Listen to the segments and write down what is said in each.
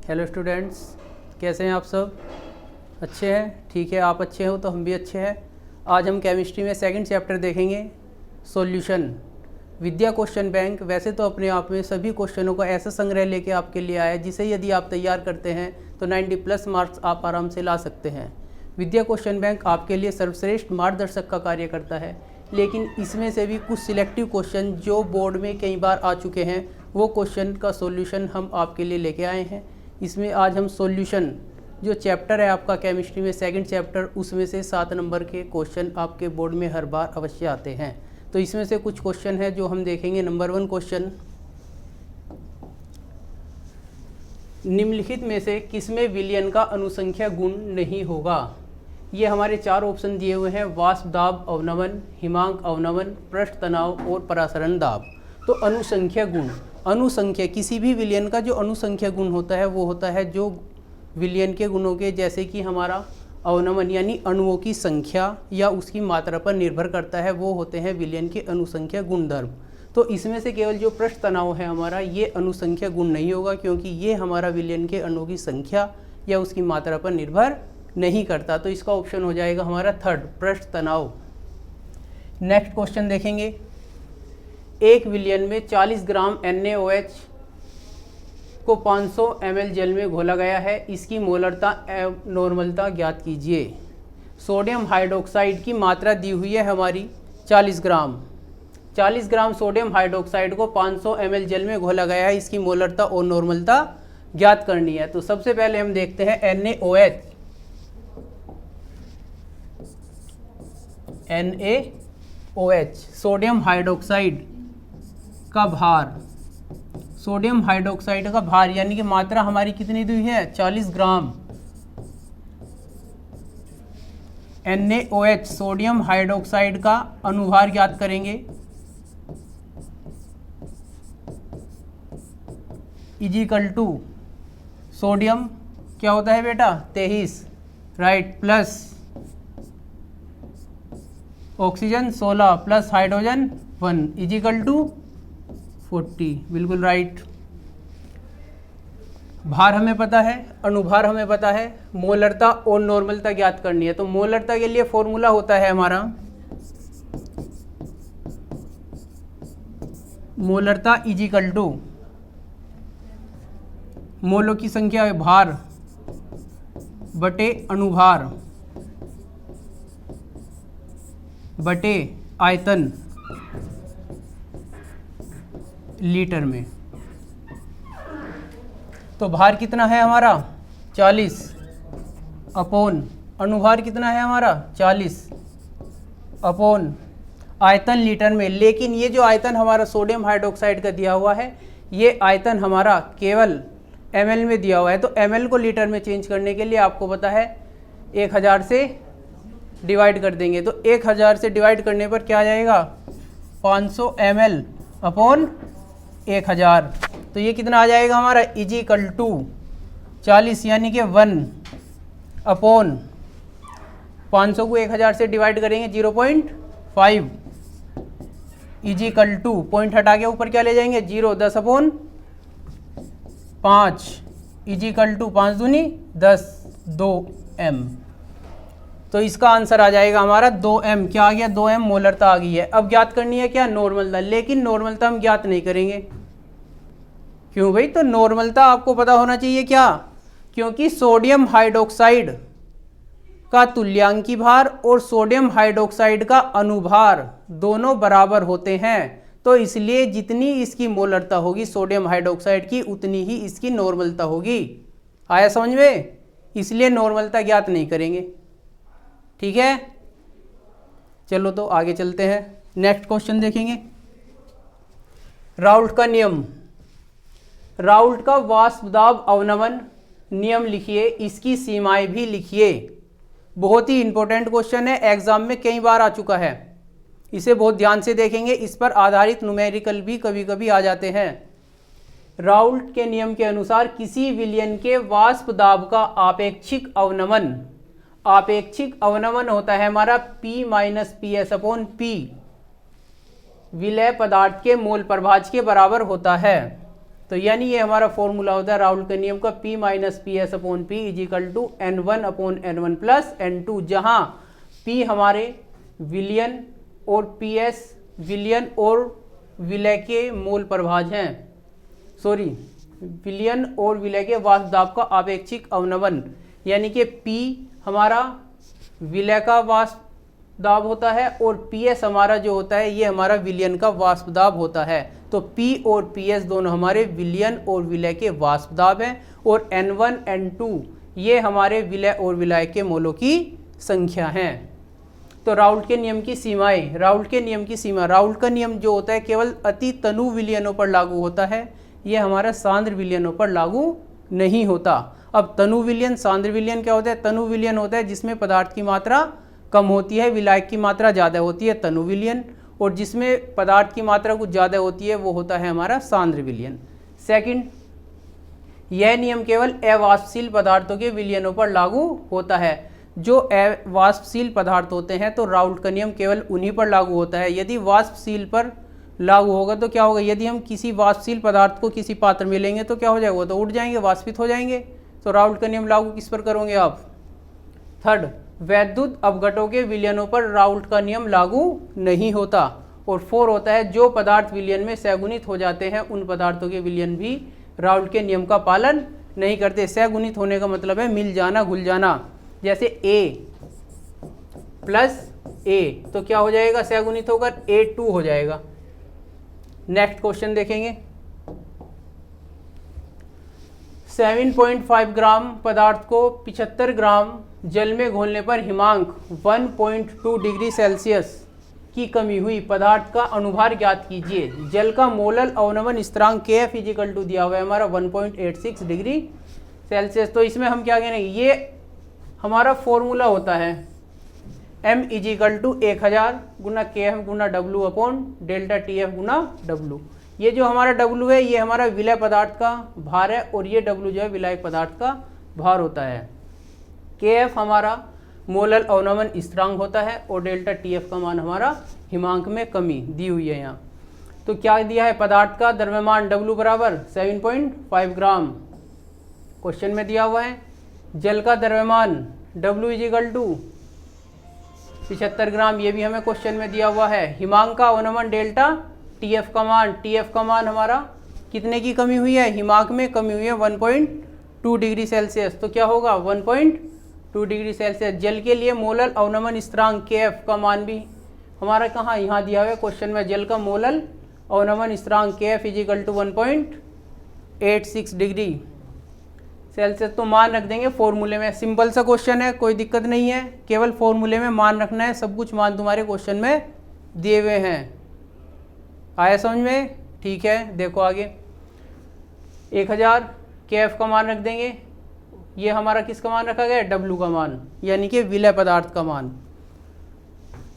Hello students, कैसे हैं आप सब? अच्छे हैं? ठीक है, आप अच्छे हो तो हम भी अच्छे हैं। आज हम केमिस्ट्री में सेकंड चैप्टर देखेंगे, सॉल्यूशन। विद्या क्वेश्चन बैंक वैसे तो अपने आप में सभी क्वेश्चनों का ऐसा संग्रह लेके आपके लिए आया है जिसे यदि आप तैयार करते हैं तो 90+ मार्क्स आप आराम से ला सकते हैं। विद्या क्वेश्चन बैंक आपके लिए सर्वश्रेष्ठ मार्गदर्शक का कार्य करता है, लेकिन इसमें से भी कुछ सिलेक्टिव क्वेश्चन जो बोर्ड में कई बार आ चुके हैं वो क्वेश्चन का सॉल्यूशन हम आपके लिए लेके आए हैं। इसमें आज हम सॉल्यूशन जो चैप्टर है आपका केमिस्ट्री में सेकंड चैप्टर, उसमें से 7 नंबर के क्वेश्चन आपके बोर्ड में हर बार अवश्य आते हैं। तो इसमें से कुछ क्वेश्चन है जो हम देखेंगे। नंबर 1 क्वेश्चन, निम्नलिखित में से किसमें विलयन का अनुसंख्या गुण नहीं होगा? ये हमारे 4 ऑप्शन दिए हुए हैं, वाष्प दाब अवनमन, हिमांक अवनमन, पृष्ठ तनाव और परासरण दाब। तो अनुसंख्या गुण, अनुसंख्या किसी भी विलयन का जो अनुसंख्या गुण होता है वो होता है जो विलयन के गुणों के, जैसे कि हमारा अवनमन यानी अणुओं की संख्या या उसकी मात्रा पर निर्भर करता है, वो होते हैं विलयन के अनुसंख्या गुणधर्म। तो इसमें से केवल जो पृष्ठ तनाव है हमारा, ये अनुसंख्या गुण नहीं होगा क्योंकि ये हमारा विलयन के अणुओं की संख्या या उसकी मात्रा पर निर्भर नहीं करता। तो इसका ऑप्शन हो जाएगा हमारा 3rd, पृष्ठ तनाव। नेक्स्ट क्वेश्चन देखेंगे, एक विलयन में 40 ग्राम NaOH को 500 ml जल में घोला गया है, इसकी मोलरता नॉर्मलता ज्ञात कीजिए। सोडियम हाइड्रोक्साइड की मात्रा दी हुई है हमारी 40 ग्राम। 40 ग्राम सोडियम हाइड्रोक्साइड को 500 ml जल में घोला गया है, इसकी मोलरता और नॉर्मलता ज्ञात करनी है। तो सबसे पहले हम देखते हैं NaOH सोडियम हाइड्रोक्साइड का भार, सोडियम हाइड्रोक्साइड का भार यानी कि मात्रा हमारी कितनी दी है? 40 ग्राम। NaOH सोडियम हाइड्रोक्साइड का अनुभार ज्ञात करेंगे, इजिकल टू सोडियम क्या होता है बेटा? 23, right, plus oxygen 16 plus hydrogen 1 equal to 40, बिल्कुल राइट। भार हमें पता है, अनुभार हमें पता है, मोलरता और नॉर्मलता ज्ञात करनी है। तो मोलरता के लिए फॉर्मूला होता है हमारा, मोलरता इजिकल टू मोलों की संख्या है भार बटे अनुभार बटे आयतन लीटर में। तो भार कितना है हमारा? 40 अपॉन अनुभार कितना है हमारा? 40 अपॉन आयतन लीटर में। लेकिन ये जो आयतन हमारा सोडियम हाइड्रोक्साइड का दिया हुआ है, ये आयतन हमारा केवल ml में दिया हुआ है। तो ml को लीटर में चेंज करने के लिए आपको पता है 1000 से डिवाइड कर देंगे। तो 1000 से डिवाइड करने पर क्या आ जाएगा? 500 ml अपॉन 1000। तो ये कितना आ जाएगा हमारा? इजिकल टू 40 यानी कि 1 अपॉन 500 को 1000 से डिवाइड करेंगे 0.5 इजिकल टू, पॉइंट हटा के ऊपर क्या ले जाएंगे? 0, 10 अपॉन 5 इजिकल टू 5 दूनी 10, 2m। तो इसका आंसर आ जाएगा हमारा 2m। क्या आ गया? 2m मोलरता आ गई है। अब ज्ञात करनी है क्या? नॉर्मलता। लेकिन नॉर्मलता हम ज्ञात नहीं करेंगे। क्यों भाई? तो नॉर्मलता आपको पता होना चाहिए। क्या? क्योंकि सोडियम हाइड्रोक्साइड का तुल्यांकी भार और सोडियम हाइड्रोक्साइड का अनुभार दोनों बराबर होते हैं। तो इसलिए जितनी इसकी मोलरता होगी सोडियम हाइड्रोक्साइड की, उतनी ही इसकी नॉर्मलता होगी। आया समझ में? इसलिए नॉर्मलता ज्ञात नहीं करेंगे। ठीक है, चलो तो आगे चलते हैं। नेक्स्ट क्वेश्चन देखेंगे, राउल्ट का नियम। राउल्ट का वाष्प दाब अवनमन नियम लिखिए, इसकी सीमाएं भी लिखिए। बहुत ही इंपॉर्टेंट क्वेश्चन है, एग्जाम में कई बार आ चुका है। इसे बहुत ध्यान से देखेंगे, इस पर आधारित न्यूमेरिकल भी कभी कभी आ जाते हैं। राउल्ट के नियम के अनुसार किसी विलयन के वाष्प दाब का आपेक्षिक अवनमन, आपेक्षिक अवनमन होता है हमारा P minus PS upon P, विलय पदार्थ के मोल प्रभाज के बराबर होता है। तो यानी ये हमारा फॉर्मूला होता है राउल्ट के नियम का P minus P S upon P is equal to N1 upon N1 plus N2, जहाँ P हमारे विलयन और PS विलयन और विलय के मोल प्रभाज हैं, सॉरी विलयन और विलय के वाष्प दाब का आपेक्षिक अवनमन, यानी कि P हमारा विलय का वाष्प दाब होता है और PS हमारा जो होता है ये हमारा विलयन का वाष्प दाब होता है। तो P और PS दोनों हमारे विलयन और विलय के वाष्प दाब हैं और N1 N2 ये हमारे विलय और विलय के मोलों की संख्या हैं। तो राउल्ट के नियम की सीमाएं, राउल्ट के नियम की सीमा, राउल्ट का नियम जो होता है केवल अति तनु विलयनों पर लागू होता है, ये हमारा सांद्र विलयनों पर लागू नहीं होता। अब तनु विलयन सांद्र विलयन क्या होता है? तनु विलयन होता है जिसमें पदार्थ की मात्रा कम होती है, विलायक की मात्रा ज़्यादा होती है, तनु विलयन, और जिसमें पदार्थ की मात्रा कुछ ज़्यादा होती है वो होता है हमारा सांद्र विलयन। सेकंड, यह नियम केवल अवाष्पशील पदार्थों के विलयनों पर लागू होता है। जो अवाष्पशील पदार्थ होते हैं तो राउल्ट का नियम केवल उन्हीं पर लागू होता है। यदि वाष्पशील पर लागू होगा तो क्या होगा? यदि हम किसी वाष्पशील पदार्थ को किसी पात्र में लेंगे तो क्या हो जाएगा? वो तो उड़ जाएंगे, वाष्पित हो जाएंगे। तो राउल्ट का नियम लागू किस पर करोगे आप? थर्ड, वैद्युत अपघटों के विलयनों पर राउल्ट का नियम लागू नहीं होता। और 4 होता है जो पदार्थ विलयन में सगुणित हो जाते हैं उन पदार्थों के विलयन भी राउल्ट के नियम का पालन नहीं करते। सगुणित होने का मतलब है मिल जाना, घुल जाना। जैसे A प्लस A तो क्या हो जाएगा? सगुणित होकर A2 हो जाएगा। नेक्स्ट क्वेश्चन देखेंगे। 7.5 ग्राम पदार्थ को 75 ग्राम जल में घोलने पर हिमांक 1.2 डिग्री सेल्सियस की कमी हुई। पदार्थ का अनुभार ज्ञात कीजिए। जल का मोलल अवनमन स्थिरांक Kf इजिकल टू दिया हुआ है हमारा 1.86 डिग्री सेल्सियस। तो इसमें हम क्या कहेंगे? ये हमारा फॉर्मूला होता है m इजिकल टू 1000 गुना Kf गुना W अपॉन डेल्टा TF गुना W। ये जो हमारा W है ये हमारा विलय पदार्थ का भार है और ये W जो है विलायक पदार्थ का भार होता है। Kf हमारा मोलल अवनमन स्थिरांक होता है और डेल्टा TF का मान हमारा हिमांक में कमी दी हुई है यहाँ। तो क्या दिया है? पदार्थ का द्रव्यमान W बराबर 7.5 ग्राम क्वेश्चन में दिया हुआ है। जल का द्रव्यमान W इजिकल टू 75 ग्राम, ये भी हमें क्वेश्चन में दिया हुआ है। हिमांक का अवनमन डेल्टा TF का मान हमारा कितने की कमी हुई है? हिमांक में कमी हुई है 1.2 डिग्री सेल्सियस। तो क्या होगा? 1.2 डिग्री सेल्सियस। जल के लिए मोलल अवनमन स्थिरांक Kf का मान भी हमारा कहाँ? यहाँ दिया हुआ है क्वेश्चन में। जल का मोलल अवनमन स्थिरांक Kf equal to 1.86 degree Celsius. तो मान रख देंगे फॉर्मूले में। सिंपल सा क्वेश्चन है, कोई दिक्कत नहीं है, केवल फॉर्मूले में मान रखना है। सब कुछ मान तुम्हारे क्वेश्चन में दिए हुए हैं। आया समझ में? ठीक है, देखो आगे। 1000 Kf का मान रख देंगे। ये हमारा किसका मान रखा गया? W का मान, यानी कि विलय पदार्थ का मान।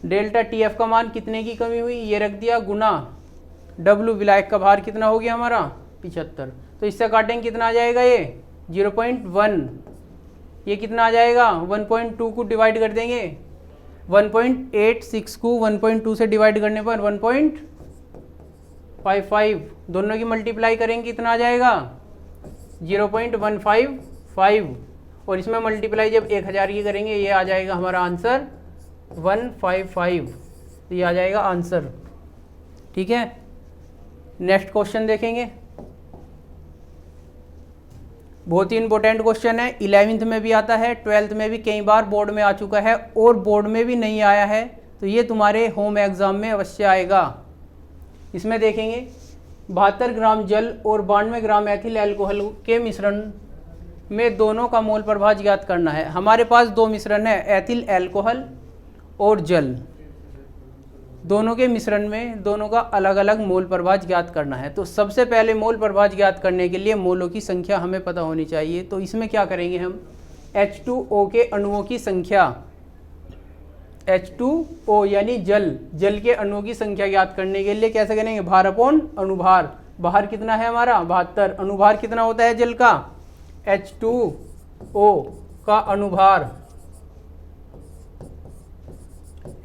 डेल्टा TF का मान कितने की कमी हुई? ये रख दिया गुना W, विलायक का भार कितना हो गया हमारा? 75। तो इससे काटेंगे कितना आ जाएगा? ये 0.1। ये कितना आ जाएगा? 1.2 को डिवाइड कर देंगे। 1.86 को 1.2 से डिवाइड करने पर 1.55, दोनों की मल्टीप्लाई करेंगे कितना आ जाएगा? 0.155। और इसमें मल्टीप्लाई जब 1000 की करेंगे ये आ जाएगा हमारा आंसर 155। तो ये आ जाएगा आंसर। ठीक है, नेक्स्ट क्वेश्चन देखेंगे। बहुत ही इंपॉर्टेंट क्वेश्चन है। 11th में भी आता है, 12th में भी कई बार बोर्ड में आ चुका है और बोर्ड में भी नहीं आया है तो ये तुम्हारे होम एग्जाम में अवश्य आएगा। इसमें देखेंगे 72 ग्राम जल और 92 ग्राम एथिल एल्कोहल के मिश्रण में दोनों का मोल प्रभाज ज्ञात करना है। हमारे पास दो मिश्रण है, एथिल एल्कोहल और जल। दोनों के मिश्रण में दोनों का अलग अलग मोल प्रभाज ज्ञात करना है। तो सबसे पहले मोल प्रभाज ज्ञात करने के लिए मोलों की संख्या हमें पता होनी चाहिए। तो इसमें क्या करेंगे हम? H2O के अणुओं की संख्या, H2O यानी जल के अणुओं की संख्या ज्ञात करने के लिए कैसे करेंगे? भार अपॉन अणुभार। भार कितना है हमारा? 72। अणुभार कितना होता है जल का? H2O का अणुभार,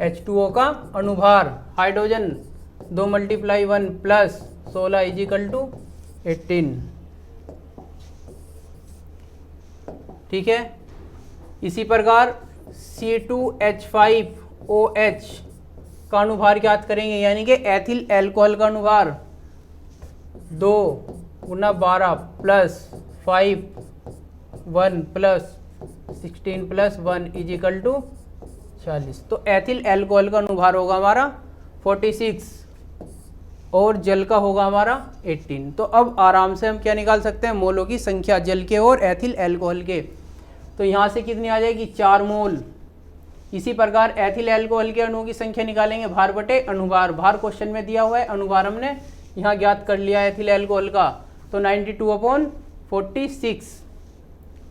H2O का अणुभार। Hydrogen 2 × 1 plus 16 is equal to 18। ठीक है, इसी प्रकार C2H5OH का अनुभार ज्ञात करेंगे, यानी कि एथिल एल्कोहल का अनुभार 2 गुना 12 plus 5 1 plus 16 plus 1 is equal to 40। तो एथिल एल्कोहल का अनुभार होगा हमारा 46 और जल का होगा हमारा 18। तो अब आराम से हम क्या निकाल सकते हैं, मोलों की संख्या जल के और एथिल एल्कोहल के। तो यहाँ से कितनी आ जाएगी, 4 मोल। इसी प्रकार एथिल एल्कोहल के अणुओं की संख्या निकालेंगे भार बटे अनुभार। भार क्वेश्चन में दिया हुआ है, अनुभार हमने यहाँ ज्ञात कर लिया एथिल एल्कोहल का। तो 92/46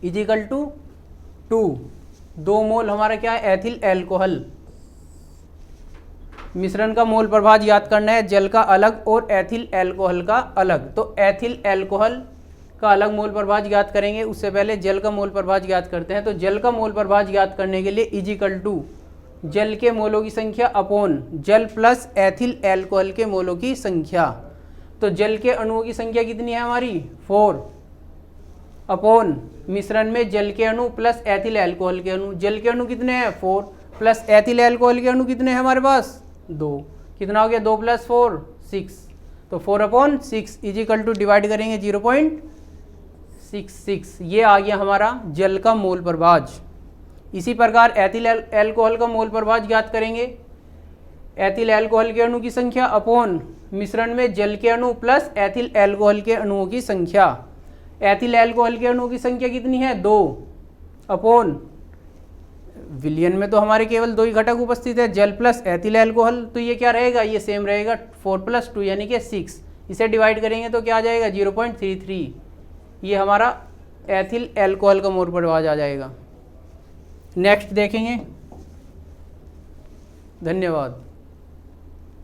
इज इक्वल टू 2 मोल हमारा क्या है, एथिल एल्कोहल। मिश्रण का मोल प्रभाव याद करना है, जल का अलग और एथिल एल्कोहल का अलग। तो एथिल एल्कोहल का अलग मोल प्रभाव ज्ञात करेंगे, उससे पहले जल का मोल प्रभाव ज्ञात करते हैं। तो जल का मोल प्रभाव ज्ञात करने के लिए इज इक्वल टू जल के मोलों की संख्या अपॉन जल प्लस एथिल एल्कोहल के मोलों की संख्या। तो जल के अणुओं की संख्या कितनी है हमारी, 4 अपॉन मिश्रण में जल के अणु प्लस एथिल एल्कोहल के अणु। जल के अणु कितने हैं, 4 प्लस एथिल एल्कोहल के अणु कितने हैं हमारे पास, 2। कितना हो गया, 2 + 4 6। तो 4/6 इज इक्वल टू डिवाइड करेंगे 0.66। ये आ गया हमारा जल का मोल प्रभाव। इसी प्रकार एथिल एल्कोहल का मोल प्रभाव ज्ञात करेंगे, एथिल एल्कोहल के अणु की संख्या अपॉन मिश्रण में जल के अणु प्लस एथिल एल्कोहल के अणुओं की संख्या। एथिल एल्कोहल के अणुओं की संख्या कितनी है, 2 अपॉन विलयन में तो हमारे केवल 2 ही घटक उपस्थित है, जल प्लस एथिल एल्कोहल। तो ये क्या रहेगा, ये सेम रहेगा, 4 + 2 यानी कि 6। इसे डिवाइड करेंगे तो क्या आ जाएगा, 0.33। ये हमारा एथिल एल्कोहल का मोल प्रभाव आ जाएगा। नेक्स्ट देखेंगे। धन्यवाद।